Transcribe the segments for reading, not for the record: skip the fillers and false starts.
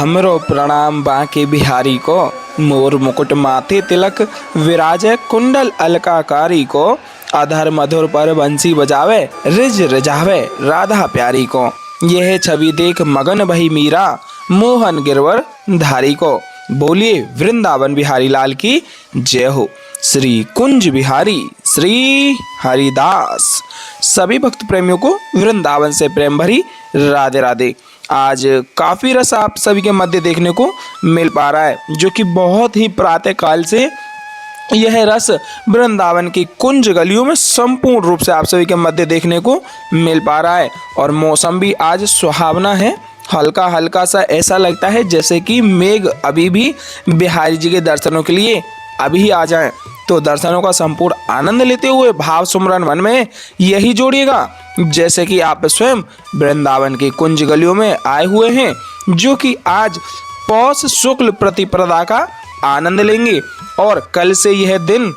हमरो प्रणाम बांके बिहारी को, मोर मुकुट माथे तिलक विराजय कुंडल अलकाकारी को। अधर मधुर पर बंसी बजावे रिज रिझावे राधा प्यारी को। यह छवि देख मगन भई मीरा मोहन गिरवर धारी को। बोलिए वृंदावन बिहारी लाल की जय हो। श्री कुंज बिहारी श्री हरिदास। सभी भक्त प्रेमियों को वृंदावन से प्रेम भरी राधे राधे। आज काफी रस आप सभी के मध्य देखने को मिल पा रहा है, जो कि बहुत ही प्रातः काल से यह रस वृंदावन की कुंज गलियों में संपूर्ण रूप से आप सभी के मध्य देखने को मिल पा रहा है। और मौसम भी आज सुहावना है, हल्का हल्का सा ऐसा लगता है जैसे कि मेघ अभी भी बिहारी जी के दर्शनों के लिए अभी आ जाएं। तो दर्शनों का संपूर्ण आनंद लेते हुए भाव सुमरन मन में यही जोड़िएगा जैसे कि आप स्वयं वृंदावन की कुंज गलियों में आए हुए हैं, जो कि आज पौष शुक्ल प्रतिपदा का आनंद लेंगे। और कल से यह दिन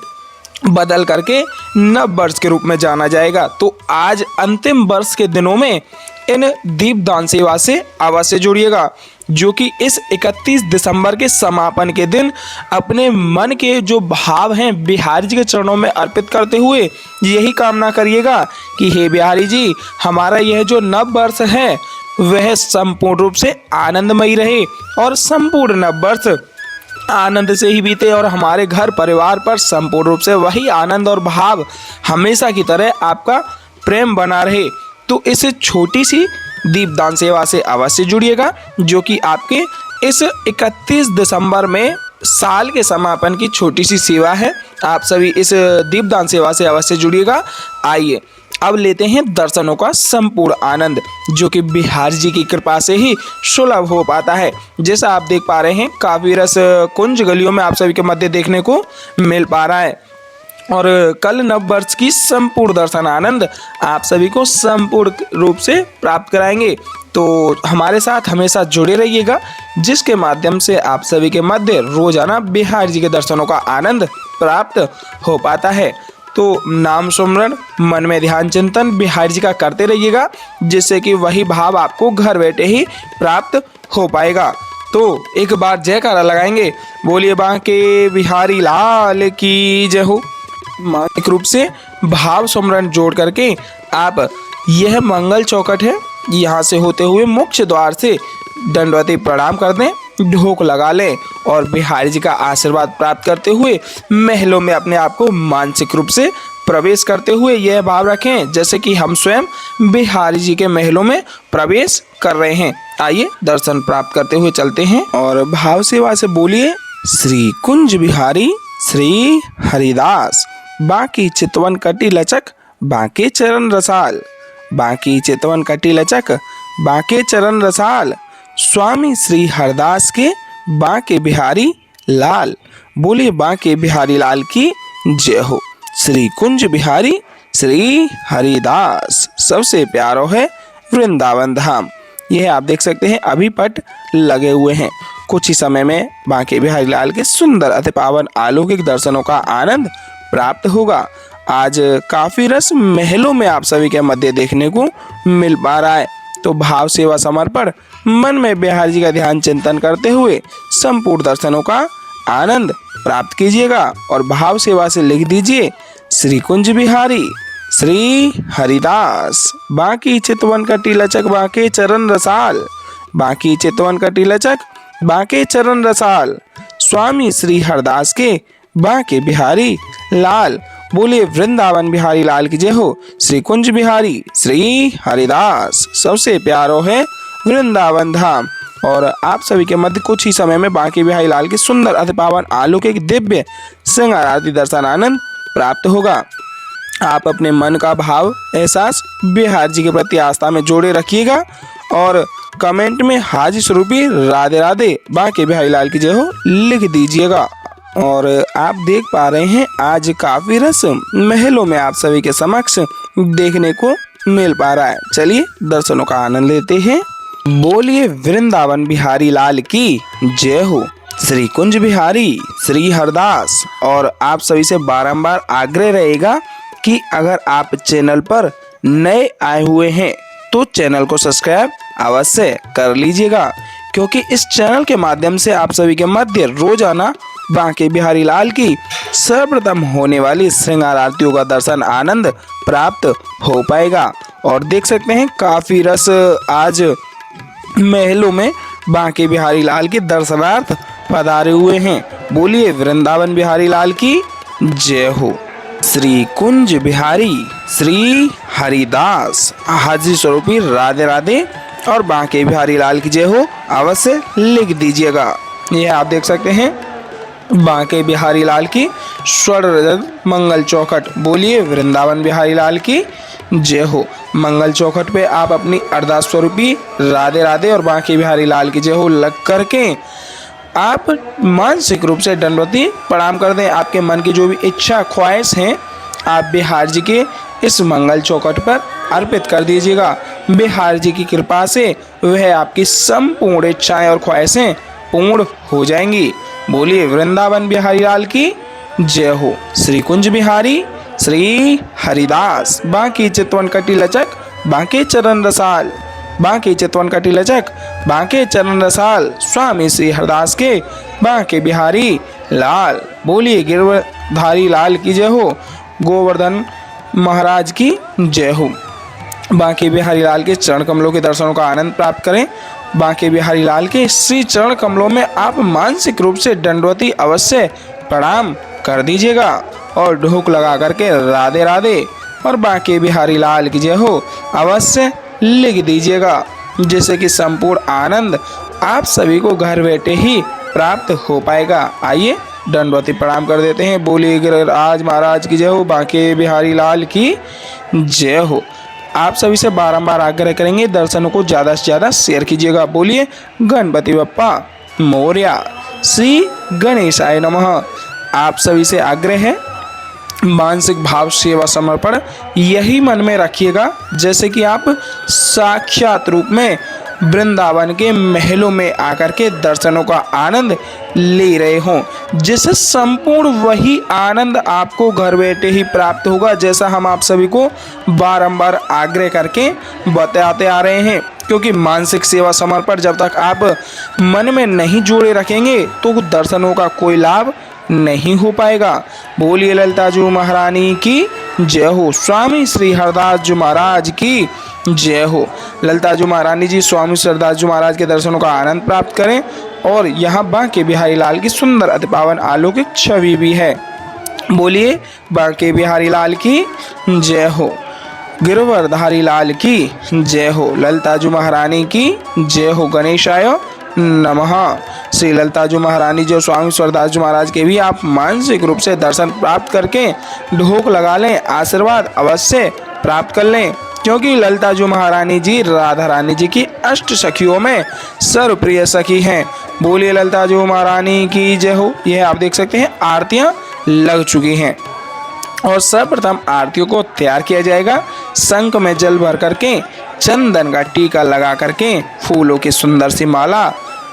बदल करके नव वर्ष के रूप में जाना जाएगा। तो आज अंतिम वर्ष के दिनों में इन दीपदान सेवा से अवश्य जुड़िएगा, जो कि इस 31 दिसंबर के समापन के दिन अपने मन के जो भाव हैं बिहारी जी के चरणों में अर्पित करते हुए यही कामना करिएगा कि हे बिहारी जी, हमारा यह जो नव वर्ष है वह संपूर्ण रूप से आनंदमयी रहे और संपूर्ण नव वर्ष आनंद से ही बीते और हमारे घर परिवार पर संपूर्ण रूप से वही आनंद और भाव हमेशा की तरह आपका प्रेम बना रहे। तो इस छोटी सी दीपदान सेवा से अवश्य जुड़िएगा, जो कि आपके इस 31 दिसंबर में साल के समापन की छोटी सी सेवा है। आप सभी इस दीपदान सेवा से अवश्य जुड़िएगा। आइए अब लेते हैं दर्शनों का संपूर्ण आनंद, जो कि बिहारी जी की कृपा से ही सुलभ हो पाता है। जैसा आप देख पा रहे हैं काफी रस कुंज गलियों में आप सभी के मध्य देखने को मिल पा रहा है। और कल नव वर्ष की संपूर्ण दर्शन आनंद आप सभी को संपूर्ण रूप से प्राप्त कराएंगे। तो हमारे साथ हमेशा जुड़े रहिएगा, जिसके माध्यम से आप सभी के मध्य रोजाना बिहारी जी के दर्शनों का आनंद प्राप्त हो पाता है। तो नाम सुमरन मन में ध्यान चिंतन बिहारी जी का करते रहिएगा, जिससे कि वही भाव आपको घर बैठे ही प्राप्त हो पाएगा। तो एक बार जयकारा लगाएंगे, बोलिए बांके बिहारी लाल की जय हो। मानसिक रूप से भाव सुमरन जोड़ करके आप यह मंगल चौखट है, यहाँ से होते हुए मुख्य द्वार से दंडवती प्रणाम कर दें, ढोक लगा लें और बिहारी जी का आशीर्वाद प्राप्त करते हुए महलों में अपने आप को मानसिक रूप से प्रवेश करते हुए यह भाव रखें जैसे कि हम स्वयं बिहारी जी के महलों में प्रवेश कर रहे हैं। आइए दर्शन प्राप्त करते हुए चलते हैं और भाव सेवा से बोलिए श्री कुंज बिहारी श्री हरिदास। बाकी चितवन कटी लचक बाके चरण रसाल, बाकी चितवन कटी लचक बाके चरण रसाल। स्वामी श्री हरदास के बाके बिहारी लाल। बोलिए बाके बिहारी लाल की जय हो। श्री कुंज बिहारी श्री हरिदास। सबसे प्यारो है वृंदावन धाम। यह आप देख सकते हैं अभी पट लगे हुए हैं। कुछ ही समय में बाके बिहारी लाल के सुंदर अति पावन अलौकिक दर्शनों का आनंद प्राप्त होगा। आज काफी रस महलों में आप सभी के मध्य देखने को मिल पा रहा है। तो भाव सेवा समर्पण मन में बिहारी जी का ध्यान चिंतन करते हुए संपूर्ण दर्शनों का आनंद प्राप्त कीजिएगा और भाव सेवा से लिख दीजिए श्री कुंज बिहारी श्री हरिदास। बाकी चितवन कटी लचक बाके चरण रसाल, बाकी चितवन कटी लचक बाके चरण रसाल। स्वामी श्री हरदास के बाके बिहारी लाल। बोलिए वृंदावन बिहारी लाल की जय हो। श्री कुंज बिहारी श्री हरिदास। सबसे प्यारो है वृंदावन धाम। और आप सभी के मध्य कुछ ही समय में बाके बिहारी लाल की सुंदर अति पावन अलौकिक दिव्य श्रृंगार आरती दर्शन आनंद प्राप्त होगा। आप अपने मन का भाव एहसास बिहारी जी के प्रति आस्था में जोड़े रखिएगा और कमेंट में हाजी स्वरूपी राधे राधे बाके बिहारी लाल की जय हो लिख दीजिएगा। और आप देख पा रहे हैं आज काफी रस महलों में आप सभी के समक्ष देखने को मिल पा रहा है। चलिए दर्शनों का आनंद लेते हैं। बोलिए वृंदावन बिहारी लाल की जय हो। श्री कुंज बिहारी श्री हरदास। और आप सभी से बारंबार आग्रह रहेगा कि अगर आप चैनल पर नए आए हुए हैं तो चैनल को सब्सक्राइब अवश्य कर लीजिएगा, क्योंकि इस चैनल के माध्यम से आप सभी के मध्य रोजाना बांके बिहारी लाल की सर्वप्रथम होने वाली श्रृंगार आरतियों का दर्शन आनंद प्राप्त हो पाएगा। और देख सकते हैं काफी रस आज महलों में बांके बिहारी लाल के दर्शनार्थ पधारे हुए हैं। बोलिए वृंदावन बिहारी लाल की जय हो। श्री कुंज बिहारी श्री हरिदास हाजिर स्वरूपी राधे राधे और बांके बिहारी लाल की जय हो अवश्य लिख दीजिएगा। यह आप देख सकते हैं बांके बिहारी लाल की स्वर्ण रजत मंगल चौखट। बोलिए वृंदावन बिहारी लाल की जय हो। मंगल चौखट पे आप अपनी अरदास स्वरूपी राधे राधे और बांके बिहारी लाल की जय हो लग करके आप मानसिक रूप से दंडवती प्रणाम कर दें। आपके मन की जो भी इच्छा ख्वाहिश हैं आप बिहार जी के इस मंगल चौखट पर अर्पित कर दीजिएगा। बिहार जी की कृपा से वह आपकी संपूर्ण इच्छाएं और ख्वाहिशें पूर्ण हो जाएंगी। बोलिए वृंदावन बिहारी लाल की जय हो। श्री कुंज बिहारी श्री हरिदास बांके चितवन कटी लचक बांके चरण रसाल बांके चितवन कटी लचक बांके चरण रसाल स्वामी श्री हरदास के बांके बिहारी लाल। बोलिए गिरधारी लाल की जय हो। गोवर्धन महाराज की जय हो। बांके बिहारी लाल के चरण कमलों के दर्शनों का आनंद प्राप्त करें। बांके बिहारी लाल के श्री चरण कमलों में आप मानसिक रूप से दंडवती अवश्य प्रणाम कर दीजिएगा और ढोक लगा करके राधे राधे और बांके बिहारी लाल की जय हो अवश्य लिख दीजिएगा, जिससे कि संपूर्ण आनंद आप सभी को घर बैठे ही प्राप्त हो पाएगा। आइए दंडवती प्रणाम कर देते हैं। बोलिए गिरिराज महाराज की जय हो। बांके बिहारी लाल की जय हो। आप सभी से बारंबार आग्रह करेंगे दर्शनों को ज़्यादा से ज़्यादा शेयर कीजिएगा। बोलिए गणपति बप्पा मोरया। श्री गणेशाय नमः। आप सभी से आग्रह है मानसिक भाव सेवा समर्पण यही मन में रखिएगा जैसे कि आप साक्षात रूप में वृंदावन के महलों में आकर के दर्शनों का आनंद ले रहे हों, जिससे संपूर्ण वही आनंद आपको घर बैठे ही प्राप्त होगा, जैसा हम आप सभी को बारंबार आग्रह करके बताते आ रहे हैं। क्योंकि मानसिक सेवा समर्पण जब तक आप मन में नहीं जोड़े रखेंगे तो दर्शनों का कोई लाभ नहीं हो पाएगा। बोलिए ललिता जी महारानी की जय हो। स्वामी श्री हरदास जी महाराज की जय हो। ललिता जी महारानी जी स्वामी श्री हरदास जी महाराज के दर्शनों का आनंद प्राप्त करें। और यहाँ बांके बिहारी लाल की सुंदर अति पावन अलौकिक छवि भी है। बोलिए बांके बिहारी लाल की जय हो। गिरवरधारी लाल की जय हो। ललिता जी महारानी की जय हो। गणेशाय नमः। श्री ललिता जी महारानी जो स्वामी स्वरदास जी महाराज के भी आप मानसिक रूप से दर्शन प्राप्त करके ढोक लगा लें, आशीर्वाद अवश्य प्राप्त कर लें, क्योंकि ललिता जी महारानी जी राधा रानी जी की अष्ट सखियों में सर्वप्रिय सखी हैं। बोलिए ललिता जी महारानी की जय हो। यह आप देख सकते हैं आरतियां लग चुकी हैं और सर्वप्रथम आरतियों को तैयार किया जाएगा। शंख में जल भर करके चंदन का टीका लगा करके फूलों की सुंदर सी माला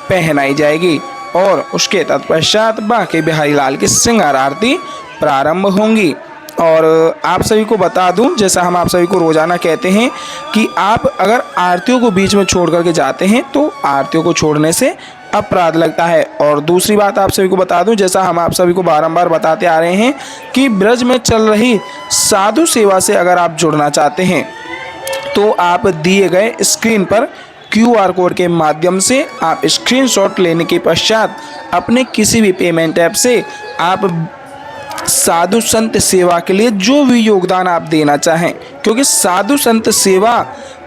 पहनाई जाएगी और उसके तत्पश्चात बांके बिहारी लाल की श्रृंगार आरती प्रारंभ होंगी। और आप सभी को बता दूं, जैसा हम आप सभी को रोजाना कहते हैं कि आप अगर आरतियों को बीच में छोड़ करके जाते हैं तो आरतियों को छोड़ने से अपराध लगता है। और दूसरी बात आप सभी को बता दूं, जैसा हम आप सभी को बारंबार बताते आ रहे हैं कि ब्रज में चल रही साधु सेवा से अगर आप जुड़ना चाहते हैं तो आप दिए गए स्क्रीन पर QR कोड के माध्यम से आप स्क्रीनशॉट लेने के पश्चात अपने किसी भी पेमेंट ऐप से आप साधु संत सेवा के लिए जो भी योगदान आप देना चाहें, क्योंकि साधु संत सेवा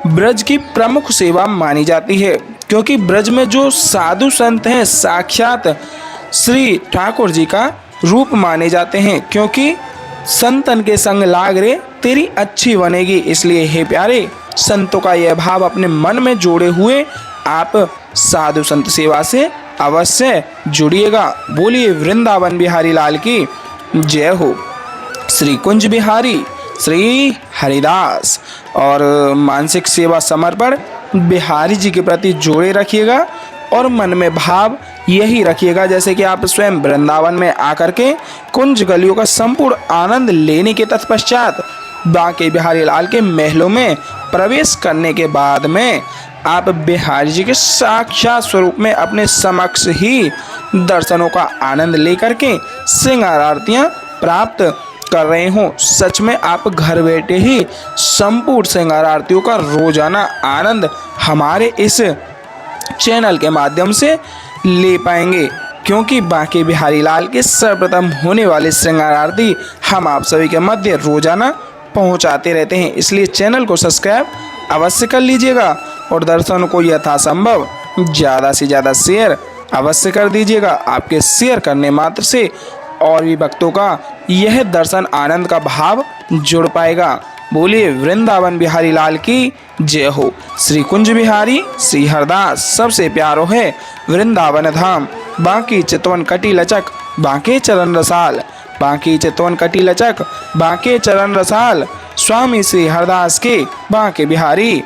ब्रज की प्रमुख सेवा मानी जाती है। क्योंकि ब्रज में जो साधु संत हैं साक्षात श्री ठाकुर जी का रूप माने जाते हैं। क्योंकि संतन के संग लाग रे तेरी अच्छी बनेगी। इसलिए हे प्यारे संतों का यह भाव अपने मन में जोड़े हुए आप साधु संत सेवा से अवश्य जुड़िएगा। बोलिए वृंदावन बिहारी लाल की जय हो। श्री कुंज बिहारी श्री हरिदास और मानसिक सेवा समर्पण बिहारी जी के प्रति जोड़े रखिएगा और मन में भाव यही रखिएगा जैसे कि आप स्वयं वृंदावन में आकर के कुंज गलियों का संपूर्ण आनंद लेने के तत्पश्चात बांके बिहारी लाल के महलों में प्रवेश करने के बाद में आप बिहारी जी के साक्षात स्वरूप में अपने समक्ष ही दर्शनों का आनंद लेकर के श्रृंगार आरतियां प्राप्त कर रहे हो। सच में आप घर बैठे ही संपूर्ण श्रृंगार आरतियों का रोजाना आनंद हमारे इस चैनल के माध्यम से ले पाएंगे, क्योंकि बांके बिहारी लाल के सर्वप्रथम होने वाले श्रृंगार आरती हम आप सभी के मध्य रोजाना पहुंचाते रहते हैं। इसलिए चैनल को सब्सक्राइब अवश्य कर लीजिएगा और दर्शनों को यथासंभव ज़्यादा से ज़्यादा शेयर अवश्य कर दीजिएगा। आपके शेयर करने मात्र से और भी भक्तों का यह दर्शन आनंद का भाव जुड़ पाएगा। बोलिए वृंदावन बिहारी लाल की जय हो। श्री कुंज बिहारी श्री हरदास सबसे प्यारो है वृंदावन धाम। बांकी चितवन कटी लचक बांके चरण रसाल, बांकी चितवन कटी लचक बांके चरण रसाल। स्वामी श्री हरदास के बांके बिहारी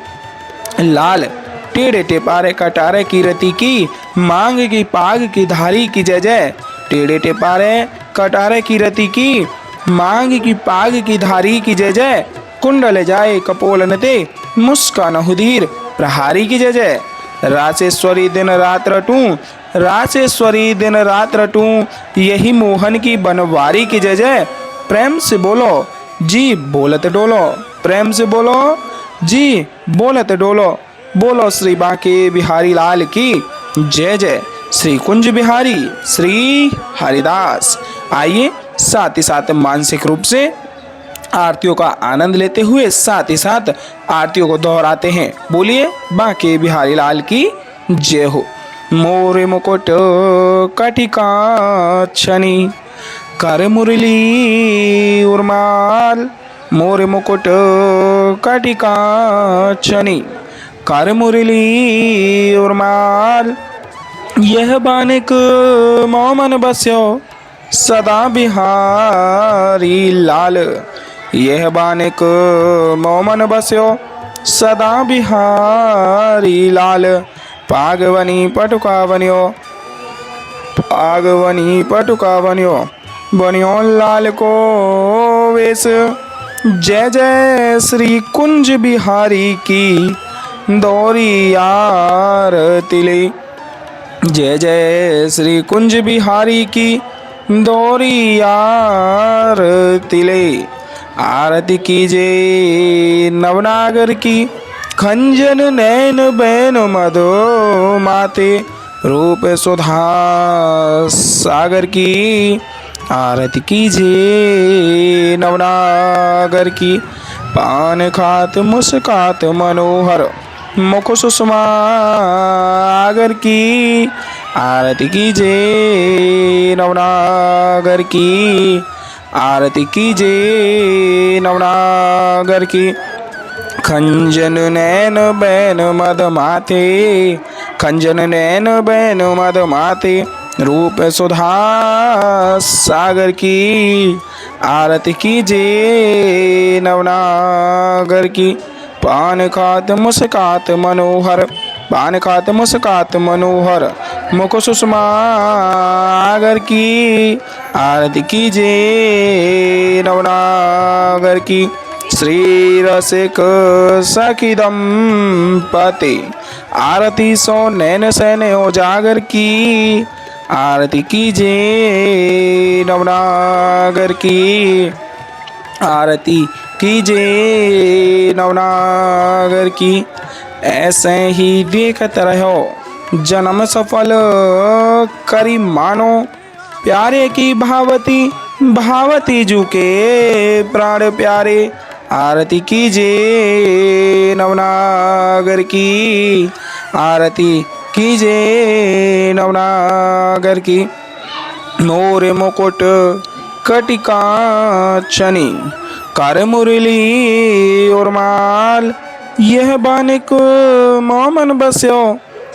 लाल। टेढ़े टेपारे कटारे की रति की मांग की पाग की धारी की जय जय। टेढ़े टेपारे कटारे की रति की मांग की पाग की धारी की जय जय। कुंडल जाए कपोल नते मुस्कान हुधीर प्रहारी की जय जय। रासेश्वरी दिन रात रटूं, रासेश्वरी दिन रात रटूं, यही मोहन की बनवारी की जय जय। प्रेम से बोलो जी बोलत डोलो, प्रेम से बोलो जी बोलत डोलो। बोलो श्री बांके बिहारी लाल की जय जय। श्री कुंज बिहारी श्री हरिदास। आइए साथ ही साथ मानसिक रूप से आरतियों का आनंद लेते हुए साथ ही साथ आरतियों को दोहराते हैं। बोलिए बांके बिहारी लाल की जय हो। मोरे मुकुट कटिका छनी कर मुरली उर्माल, मोरे मुकुट कटिका छनी कर मुरली उर्माल। यह बानिक मोमन बस्यो सदा बिहारी लाल, यह बानिक मोमन बस्यो सदा बिहारी लाल। पागवनी पटुका बनियो, पागवनी पटुका बनियो, बनियो लाल को वेश। जय जय श्री कुंज बिहारी की दौरी आरती ले, जय जय श्री कुंज बिहारी की दौरी आरती ले। आरती कीजे नवनागर की खंजन नैन बैन मधो माते रूप सुधा सागर की। आरती कीजे नवनागर की पान खात मुस्कात मनोहर मुख सुषमा आगर की। आरती कीजे नवनागर की, आरती कीजे नवनागर की। खंजन नैन बैन मद माथे, खंजन नैन बैन मद माथे रूप सुधा सागर की। आरती कीजे नवनागर की पान खात मुस्कात मनोहर, पान खात मुस्कात मनोहर मुख सुषमा आगर की। आरती कीजे नवनागर की। श्री रसिक सखी दंपति आरती सो नैन सैन उजागर की। आरती कीजे नवनागर की, आरती कीजे नवनागर की। ऐसे ही देखत रहो जन्म सफल करी मानो, प्यारे की भावती भावती जू के प्राण प्यारे। आरती कीजे नवनागर की, आरती कीजे नवनागर की। मोरे मुकुट कटिका छनी कर मुरली उर्माल, यह बानिक मोमन बस्यो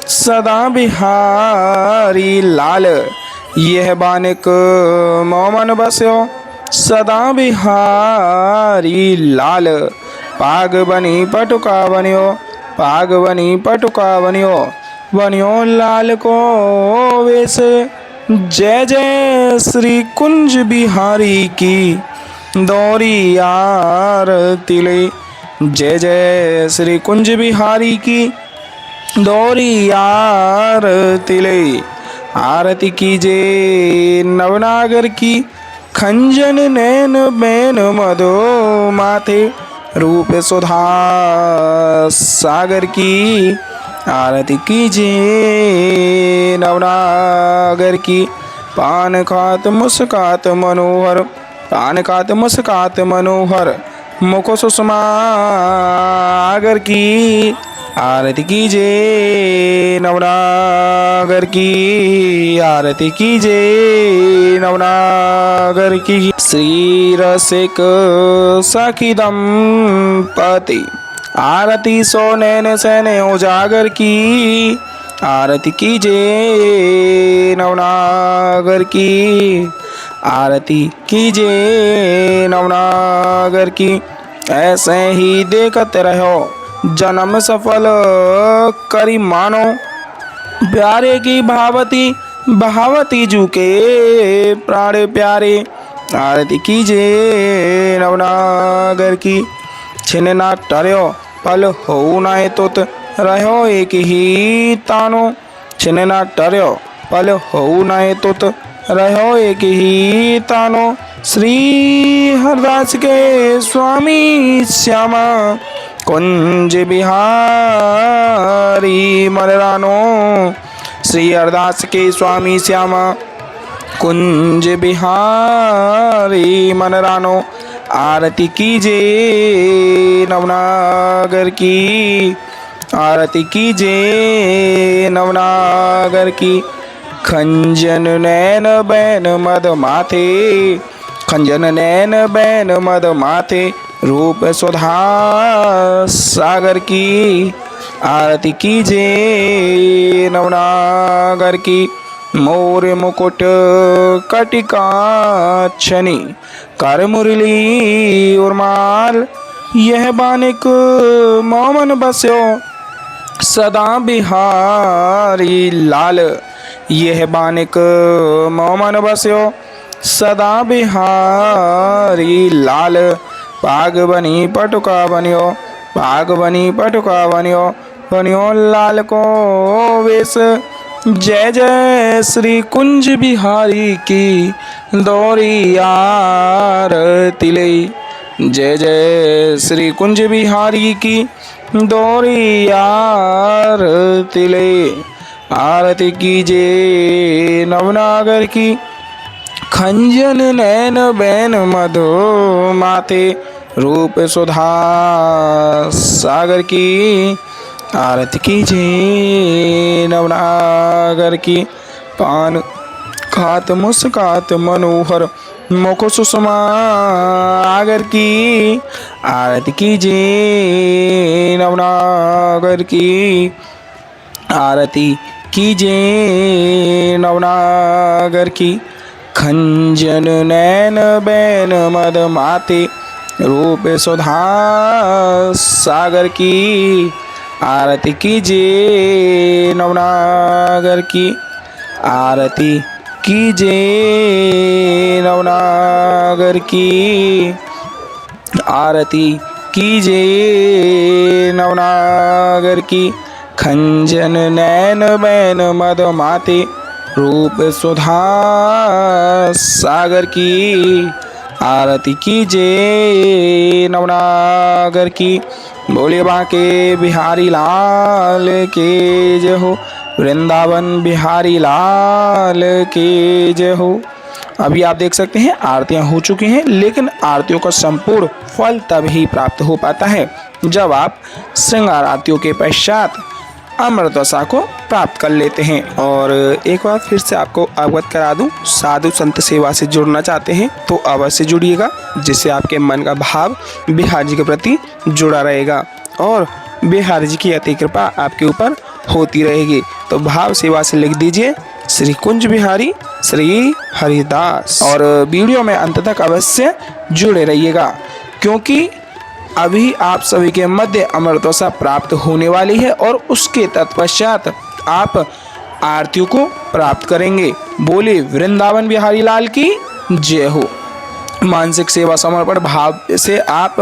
सदा बिहारी लाल। यह बानिक मोमन बस्यो सदा बिहारी लाल। पाग बनी पटुका बनियो, पाग बनी पटुका बनियो, बनियो लाल को वेश। जय जय श्री कुंज बिहारी की दौरी आरती ले, जय जय श्री कुंज बिहारी की दौरी आरती ले। आरती कीजे नवनागर की, खंजन नैन बैन मधो माथे, रूप सुधा सागर की। आरती कीजे नवनागर की, पान खात मुस्कात मनोहर, पान खात मुस्कात मनोहर, मुख सुषमा आगर की। आरती कीजे नवनागर की, आरती कीजे नवनागर की। श्री रसिक सखी दंपति, आरती सो नैन सैन उजागर की। आरती कीजे नवनागर की, आरती कीजे नवनागर की। ऐसे ही देखते रहो जन्म सफल करी मानो, प्यारे की भावती बहावती जू के प्राण प्यारे। आरती कीजे नवनागर की, छिन ना टर्यो पल हो नाए तुत, रहो एक ही तानो। छिन ना टर्यो पल हो नाए तुत, रहो एक ही तानो। श्री हरदास के स्वामी श्यामा, कुंज बिहारी मनरानो। श्री हरदास के स्वामी श्यामा, कुंज बिहारी मनरानो। आरती कीजे नवनागर की, आरती कीजे नवनागर की। खंजन नैन बैन मद माथे, खंजन नैन बैन मद माथे, रूप सुधा सागर की। आरती कीजे नवनागर की, मोर मुकुट कटिकाक्षनी, कर मुरली उर्माल, यह बानिक मोमन बस्यो सदा बिहारी लाल। यह बानिक मोमन बस्यो सदा बिहारी लाल। पाग बनी पटुका बनियो, पाग बनी पटुका बनियो, बनियो लाल को वेश। जय जय श्री कुंज बिहारी की, दौरी आरती ले। जय जय श्री कुंज बिहारी की, दौरी आरती ले। आरती कीजे नवनागर की, खंजन नैन बैन मधो माथे, रूप सुधा सागर की। आरती कीजे नवनागर की, पान खात मुस्कात मनोहर, मुख सुषमा आगर की। आरती कीजे नवनागर की, आरती कीजे नवनागर की। खंजन नैन बैन मद माते, रूप सुधा सागर की। आरती कीजे नवनागर की, आरती कीजे नवनागर की। आरती कीजे नवनागर की। खंजन नैन बैन मद माते, रूप सुधा सागर की। आरती कीजे नवनागर की। बोले बांके बिहारी लाल के जय हो, वृंदावन बिहारी लाल के जय हो। अभी आप देख सकते हैं आरतियां हो चुकी हैं, लेकिन आरतियों का संपूर्ण फल तभी प्राप्त हो पाता है जब आप श्रृंगार आरतियों के पश्चात अमृतवसा को प्राप्त कर लेते हैं। और एक बार फिर से आपको अवगत करा दूं, साधु संत सेवा से जुड़ना चाहते हैं तो अवश्य जुड़िएगा, जिससे आपके मन का भाव बिहारी जी के प्रति जुड़ा रहेगा और बिहारी जी की अति कृपा आपके ऊपर होती रहेगी। तो भाव सेवा से लिख दीजिए श्री कुंज बिहारी श्री हरिदास, और वीडियो में अंत तक अवश्य जुड़े रहिएगा, क्योंकि अभी आप सभी के मध्य अमृतवसा प्राप्त होने वाली है और उसके तत्पश्चात आप आरतियों को प्राप्त करेंगे। बोले वृंदावन बिहारी लाल की जय हो। मानसिक सेवा समर्पण भाव से आप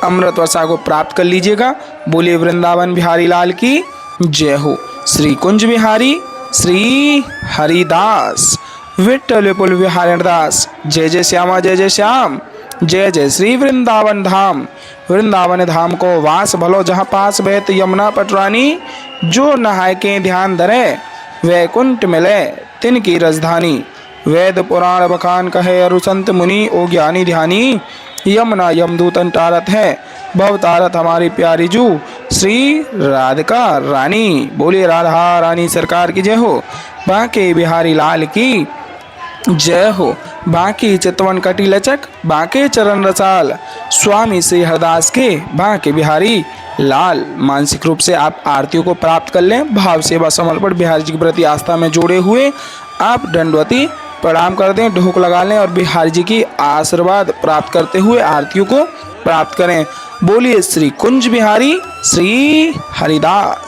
अमृतवसा को प्राप्त कर लीजिएगा। बोले वृंदावन बिहारी लाल की जय हो श्री कुंज बिहारी श्री हरिदास। विठ्ठल विपुल बिहारी दास। जय जय श्यामा जय जय श्याम। जय जय श्री वृंदावन धाम। वृंदावन धाम को वास भलो जहाँ पास बहत यमुना पटरानी। जो नहाय के ध्यान धरे वैकुंठ मिले तिनकी राजधानी। वेद पुराण बखान कहे अरु संत मुनि ओ ज्ञानी ध्यानी। यमुना यमदूतन टारत है भव तारत हमारी प्यारी जू श्री राधिका रानी। बोलिए राधा रानी सरकार की जय हो। बांके बिहारी लाल की जय हो। बांके चितवन कटी लचक बांके चरण रसाल। स्वामी श्री हरदास के बांके बिहारी लाल। मानसिक रूप से आप आरतियों को प्राप्त कर लें। भाव सेवा समर्पण बिहारी जी के प्रति आस्था में जोड़े हुए आप दंडवती प्रणाम कर दें, ढोक लगा लें और बिहारी जी की आशीर्वाद प्राप्त करते हुए आरतियों को प्राप्त करें। बोलिए श्री कुंज बिहारी श्री हरिदास।